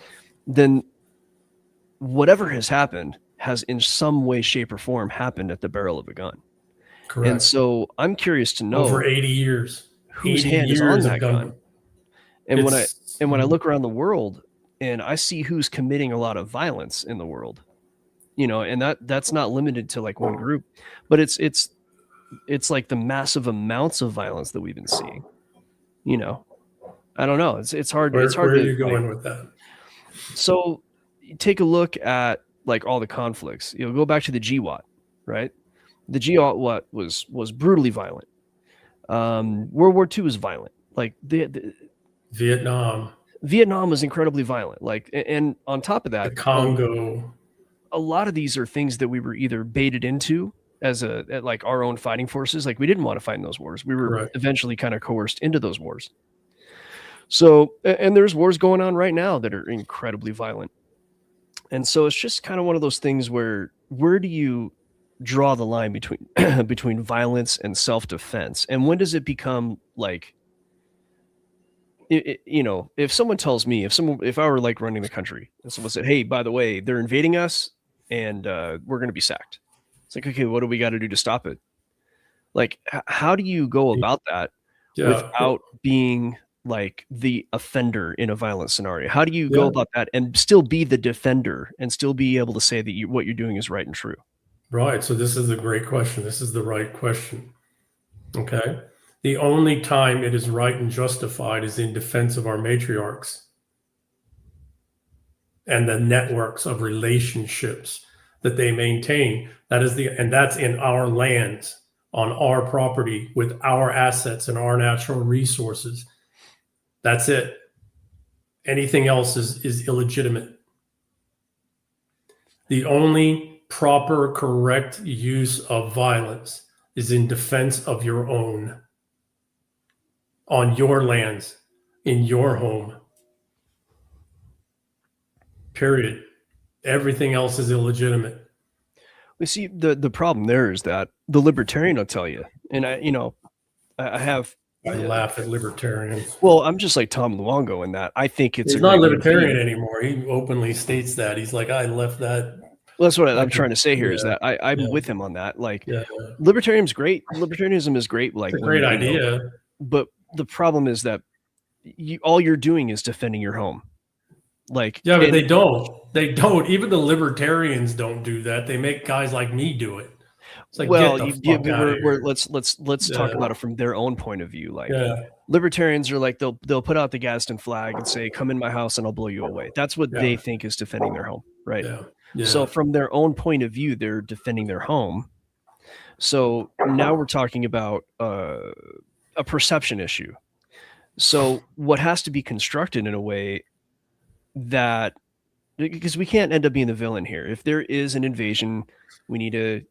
then whatever has happened has in some way, shape, or form happened at the barrel of a gun. Correct. And so I'm curious to know over 80 years whose hand is on that gun. And when I look around the world and I see who's committing a lot of violence in the world, and that's not limited to like one group, but it's like the massive amounts of violence that we've been seeing. I don't know. It's hard. It's hard. Where are you going with that? So take a look at like all the conflicts. Go back to the GWAT, right? The GWAT was brutally violent. World War II was violent. Like the Vietnam. Vietnam was incredibly violent. Like, and on top of The that, Congo. a lot of these are things that we were either baited into as like our own fighting forces. Like we didn't want to fight in those wars. We were Correct. eventually kind of coerced into those wars. So, and there's wars going on right now that are incredibly violent. And so it's just kind of one of those things where do you draw the line between between violence and self-defense? And when does it become like if someone tells me, if I were like running the country and someone said, "Hey, by the way, they're invading us and we're going to be sacked." It's like, "Okay, what do we got to do to stop it?" Like how do you go about that without being like the offender in a violent scenario? How do you go about that and still be the defender and still be able to say that what you're doing is right and true? Right. So this is a great question. This is the right question. Okay. The only time it is right and justified is in defense of our matriarchs and the networks of relationships that they maintain. And that's in our lands, on our property, with our assets and our natural resources. That's it. Anything else is illegitimate. The only proper, correct use of violence is in defense of your own, on your lands, in your home. Period. Everything else is illegitimate. We see the problem there is that the libertarian will tell you, and I laugh at libertarians. Well, I'm just like Tom Luongo in that I think it's he's not libertarian anymore. He openly states that. He's like, I left that. Well, that's what I'm trying to say here is that I'm with him on that. Like, libertarianism's great. Libertarianism is great. Like, it's a great idea. But the problem is that all you're doing is defending your home. Like, yeah, but they don't. They don't. Even the libertarians don't do that. They make guys like me do it. It's like, well, let's talk about it from their own point of view. Like, libertarians are like they'll put out the Gadsden flag and say, "Come in my house and I'll blow you away." That's what they think is defending their home, right? Yeah. So from their own point of view, they're defending their home. So now we're talking about a perception issue. So what has to be constructed in a way that, because we can't end up being the villain here. If there is an invasion, we need to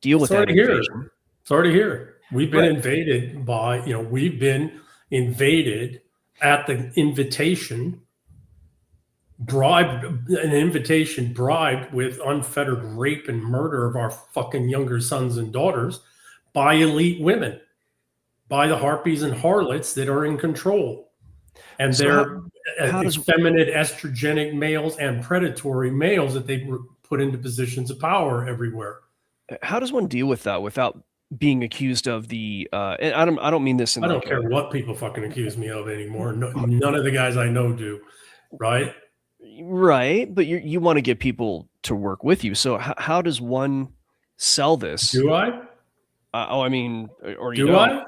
deal with that invasion. It's already here. We've been invaded by, we've been invaded at the invitation, bribed with unfettered rape and murder of our fucking younger sons and daughters by elite women, by the harpies and harlots that are in control. And they're effeminate, estrogenic males and predatory males that they put into positions of power everywhere. How does one deal with that without being accused of the? And I don't mean this. I don't care what people fucking accuse me of anymore. No, none of the guys I know do, right? Right, but you want to get people to work with you. So how does one sell this? Do I? I mean, or do I?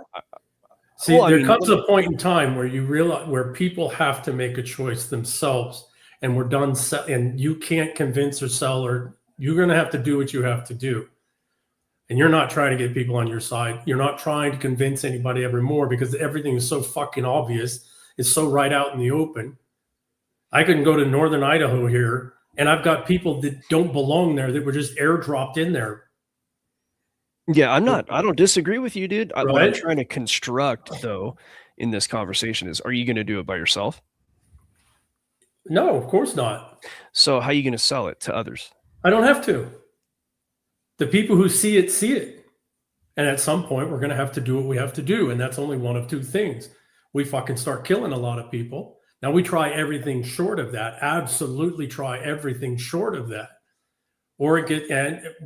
See, there comes a point in time where you realize where people have to make a choice themselves, and we're done. And you can't convince or sell, or you're going to have to do what you have to do. And you're not trying to get people on your side. You're not trying to convince anybody ever more because everything is so fucking obvious. It's so right out in the open. I can go to northern Idaho here, and I've got people that don't belong there that were just airdropped in there. Yeah, I don't disagree with you, dude. What I'm trying to construct, though, in this conversation is, are you going to do it by yourself? No, of course not. So how are you going to sell it to others? I don't have to. The people who see it, see it. And at some point, we're going to have to do what we have to do. And that's only one of two things. We fucking start killing a lot of people. Now, we try everything short of that. Absolutely try everything short of that. Or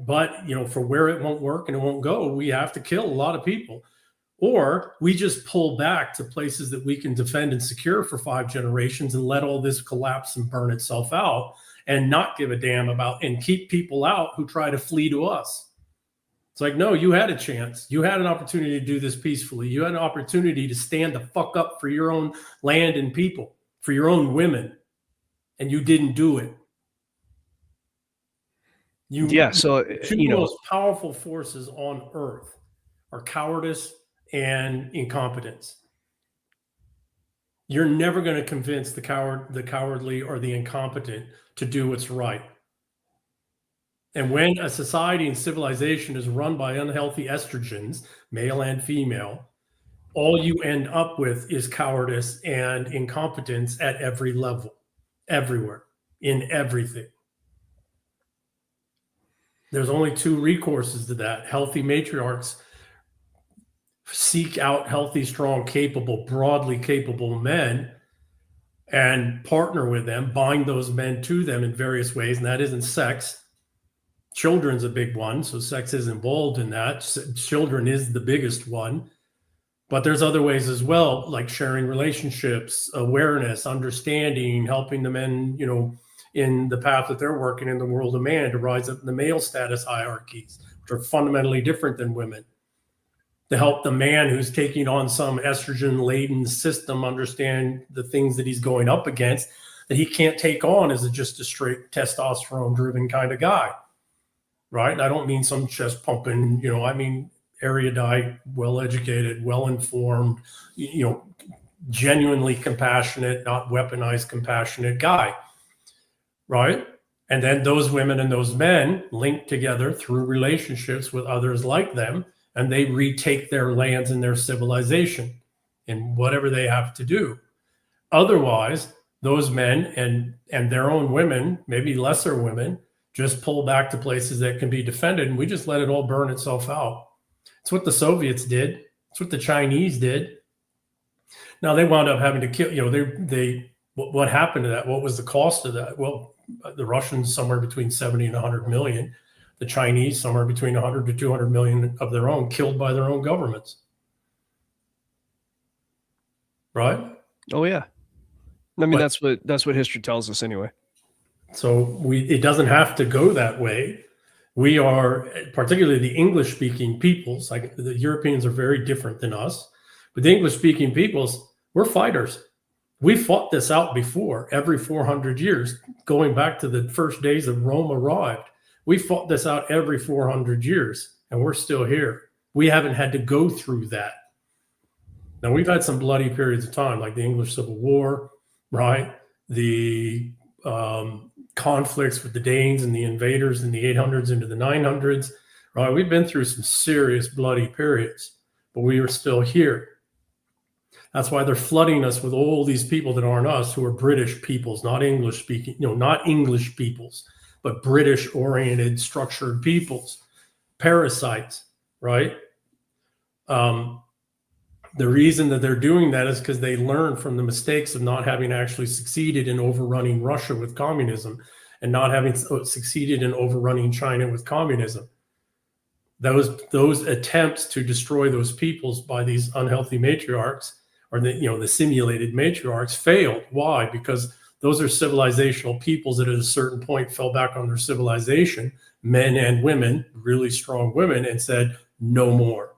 but for where it won't work and it won't go, we have to kill a lot of people. Or we just pull back to places that we can defend and secure for 5 generations and let all this collapse and burn itself out and not give a damn about and keep people out who try to flee to us. It's like, no, you had a chance. You had an opportunity to do this peacefully. You had an opportunity to stand the fuck up for your own land and people, for your own women, and you didn't do it. The most powerful forces on earth are cowardice and incompetence. You're never going to convince the cowardly, or the incompetent to do what's right. And when a society and civilization is run by unhealthy estrogens, male and female, all you end up with is cowardice and incompetence at every level, everywhere, in everything. There's only two recourses to that. Healthy matriarchs seek out healthy, strong, capable, broadly capable men and partner with them, bind those men to them in various ways. And that isn't sex. Children's a big one. So sex is involved in that. Children is the biggest one. But there's other ways as well, like sharing relationships, awareness, understanding, helping the men, in the path that they're working in the world of man to rise up in the male status hierarchies, which are fundamentally different than women. To help the man who's taking on some estrogen-laden system understand the things that he's going up against that he can't take on as just a straight testosterone-driven kind of guy, right? And I don't mean some chest pumping, I mean erudite, well-educated, well-informed, genuinely compassionate, not weaponized, compassionate guy, right? And then those women and those men link together through relationships with others like them, and they retake their lands and their civilization in whatever they have to do. Otherwise, those men and their own women, maybe lesser women, just pull back to places that can be defended, and we just let it all burn itself out. It's what the Soviets did. It's what the Chinese did. Now they wound up having to kill, what happened to that? What was the cost of that? Well, the Russians somewhere between 70 and 100 million. The Chinese somewhere between 100 to 200 million of their own, killed by their own governments. Right? Oh yeah. I mean, that's what history tells us anyway. So it doesn't have to go that way. We are, particularly the English-speaking peoples, like the Europeans are very different than us, but the English-speaking peoples, we're fighters. We fought this out before, every 400 years, going back to the first days of Rome arrived. We fought this out every 400 years, and we're still here. We haven't had to go through that. Now, we've had some bloody periods of time, like the English Civil War, right? The conflicts with the Danes and the invaders in the 800s into the 900s, right? We've been through some serious bloody periods, but we are still here. That's why they're flooding us with all these people that aren't us, who are British peoples, not English speaking, not English peoples, but British oriented, structured peoples, parasites, right? The reason that they're doing that is because they learned from the mistakes of not having actually succeeded in overrunning Russia with communism and not having succeeded in overrunning China with communism. Those attempts to destroy those peoples by these unhealthy matriarchs, or the simulated matriarchs, failed. Why? Because those are civilizational peoples that at a certain point fell back on their civilization, men and women, really strong women, and said, no more.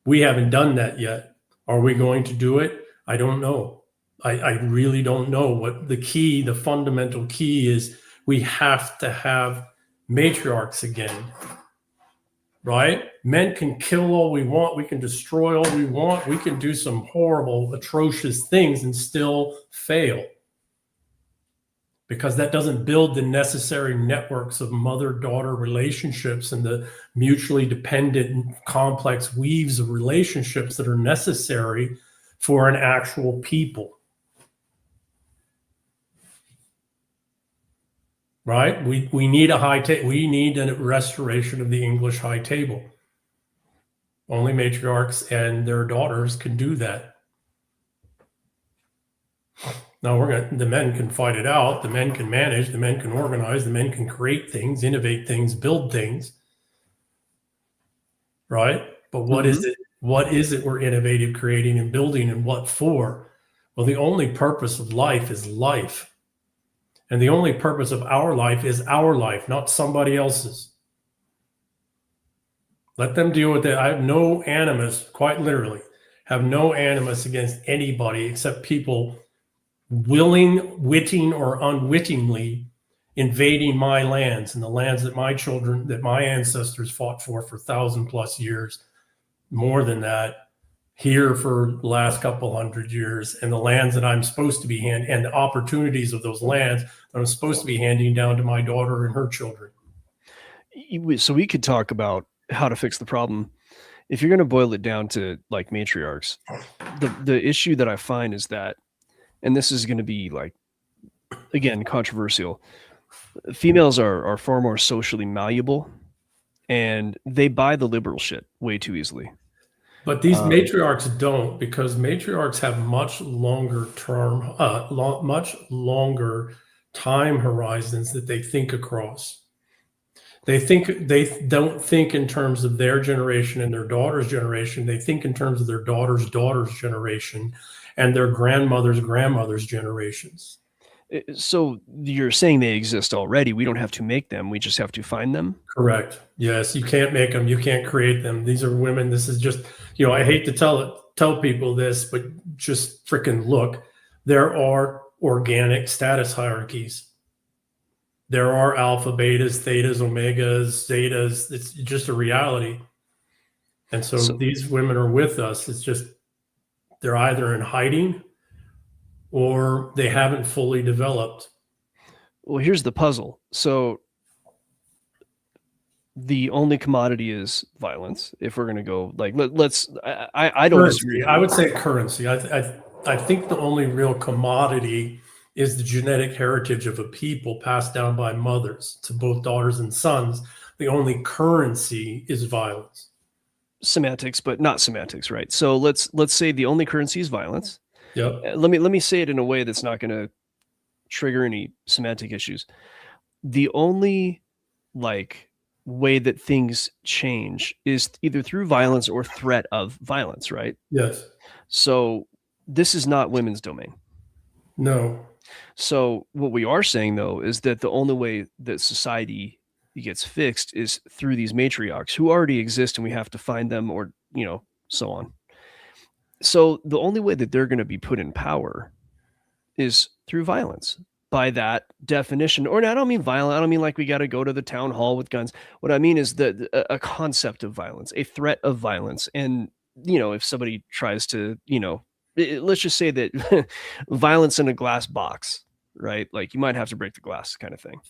We haven't done that yet. Are we going to do it? I don't know. I really don't know. What the fundamental key is, we have to have matriarchs again, right? Men can kill all we want. We can destroy all we want. We can do some horrible, atrocious things and still fail, because that doesn't build the necessary networks of mother-daughter relationships and the mutually dependent and complex weaves of relationships that are necessary for an actual people. Right? We need a high table. We need a restoration of the English high table. Only matriarchs and their daughters can do that. Now the men can fight it out. The men can manage. The men can organize. The men can create things, innovate things, build things. Right? But what is it? What is it we're innovating, creating, and building, and what for? Well, the only purpose of life is life. And the only purpose of our life is our life, not somebody else's. Let them deal with it. I have no animus, quite literally, have no animus against anybody except people witting or unwittingly invading my lands and the lands that my children, that my ancestors fought for 1,000+ years, more than that, here for the last couple hundred years, and the lands that I'm supposed to be and the opportunities of those lands that I'm supposed to be handing down to my daughter and her children. So we could talk about how to fix the problem. If you're going to boil it down to like matriarchs, the issue that I find is that, and this is going to be like, again, controversial. Females are far more socially malleable, and they buy the liberal shit way too easily. But these matriarchs don't, because matriarchs have much longer term, much longer time horizons that they think across. They don't think in terms of their generation and their daughter's generation. They think in terms of their daughter's generation and their grandmother's generations. So you're saying they exist already. We don't have to make them. We just have to find them. Correct. Yes. You can't make them. You can't create them. These are women. This is just, I hate to tell people this, but just freaking look. There are organic status hierarchies. There are alpha, betas, thetas, omegas, zetas. It's just a reality. And so these women are with us. It's just, they're either in hiding or they haven't fully developed. Well, here's the puzzle. So the only commodity is violence. If we're going to go like, I don't disagree. I would say currency. I think the only real commodity is the genetic heritage of a people passed down by mothers to both daughters and sons. The only currency is violence. Semantics, but not semantics, right? So let's say the only currency is violence. Yep. Let me say it in a way that's not going to trigger any semantic issues. The only way that things change is either through violence or threat of violence, right? Yes. So this is not women's domain. No. So what we are saying though is that the only way that society gets fixed is through these matriarchs who already exist, and we have to find them, or so on. So the only way that they're going to be put in power is through violence by that definition. Or I don't mean violent. I don't mean like we got to go to the town hall with guns. What I mean is a concept of violence, a threat of violence. And, if somebody tries to, let's just say that violence in a glass box, right? Like you might have to break the glass kind of thing.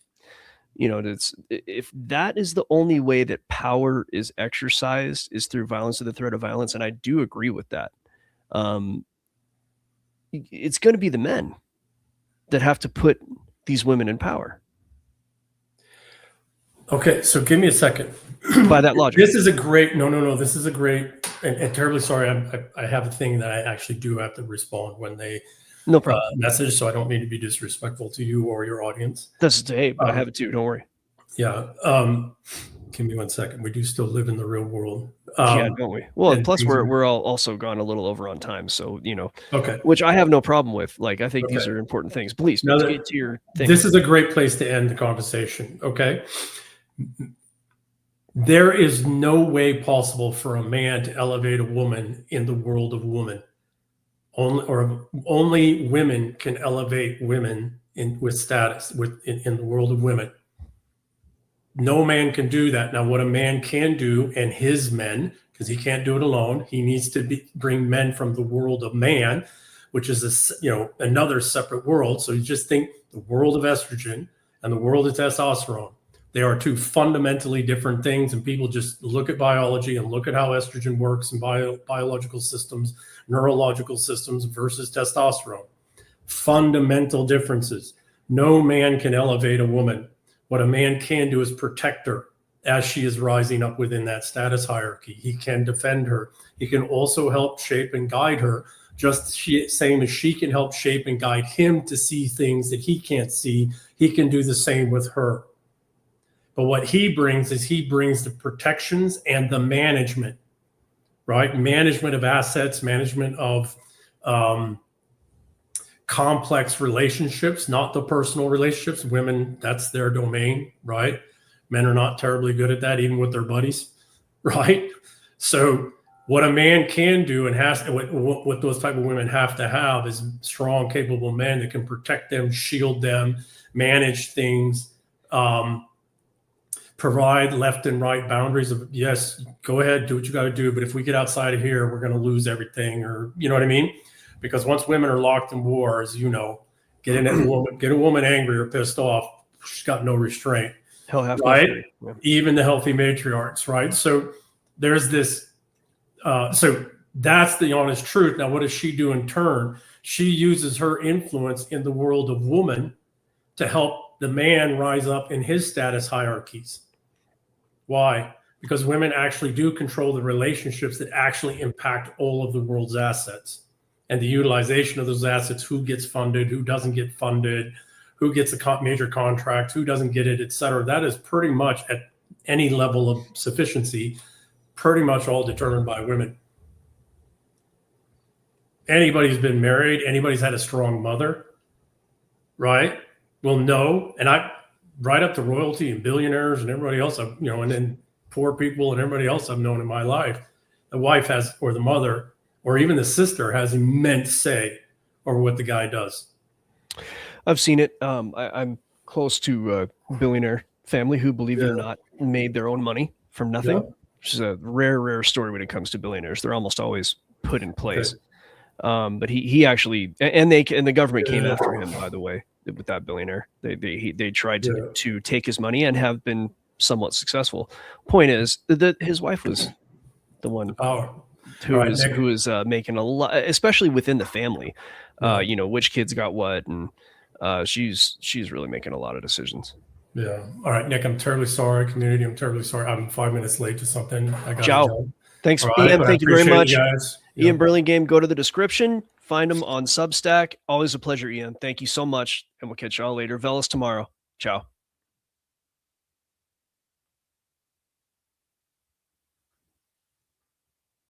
If that is the only way that power is exercised is through violence or the threat of violence. And I do agree with that. It's going to be the men that have to put these women in power. Okay, so give me a second. By that logic, this is a great. No. This is a great. And terribly sorry, I have a thing that I actually do have to respond when they message, so I don't mean to be disrespectful to you or your audience. That's hey, but I have it too. Don't worry. Yeah. Give me 1 second. We do still live in the real world. Yeah, don't we? Well, and plus we're all also gone a little over on time, so Okay. Which I have no problem with. Like I think these are important things. Please get to your thing. This is a great place to end the conversation. Okay. There is no way possible for a man to elevate a woman in the world of woman. Only women can elevate women with status in the world of women. No man can do that. Now, what a man can do, and his men, because he can't do it alone, he needs to bring men from the world of man, which is another separate world. So you just think the world of estrogen and the world of testosterone. They are two fundamentally different things, and people just look at biology and look at how estrogen works and biological systems, neurological systems versus testosterone. Fundamental differences. No man can elevate a woman. What a man can do is protect her as she is rising up within that status hierarchy. He can defend her. He can also help shape and guide her, same as she can help shape and guide him to see things that he can't see. He can do the same with her. But what he brings is the protections and the management, right? Management of assets, management of complex relationships, not the personal relationships. Women, that's their domain, right? Men are not terribly good at that, even with their buddies, right? So what a man can do and what those type of women have to have is strong, capable men that can protect them, shield them, manage things. provide left and right boundaries of, yes, go ahead, do what you got to do. But if we get outside of here, we're going to lose everything, or, you know what I mean? Because once women are locked in war, as you know, get a woman angry or pissed off, she's got no restraint. Hell, have right? Yeah. Even the healthy matriarchs, right? So there's this, so that's the honest truth. Now, what does she do in turn? She uses her influence in the world of woman to help the man rise up in his status hierarchies. Why? Because women actually do control the relationships that actually impact all of the world's assets and the utilization of those assets, who gets funded, who doesn't get funded, who gets a major contract, who doesn't get it, et cetera. That is pretty much at any level of sufficiency, pretty much all determined by women. Anybody who's been married, anybody's had a strong mother, right, will know. And I, right up to royalty and billionaires and everybody else, I've, you know, and then poor people and everybody else I've known in my life, the wife has, or the mother, or even the sister has immense say over what the guy does. I've seen it. I'm close to a billionaire family who, believe it or not, made their own money from nothing, which is a rare story when it comes to billionaires. They're almost always put in place. Okay. But he actually, and the government came after him, by the way, with that billionaire. They tried to take his money and have been somewhat successful. Point is that his wife was the one who was making a lot, especially within the family. You know, which kids got what, and she's really making a lot of decisions. Yeah. All right, Nick, I'm terribly sorry, community. I'm terribly sorry. I'm 5 minutes late to something. I got Ciao. Jump. Thanks, right, EM. Thank you very much. EM Burlingame, go to the description. Find them on Substack. Always a pleasure, EM. Thank you so much, and we'll catch y'all later. Velas tomorrow. Ciao.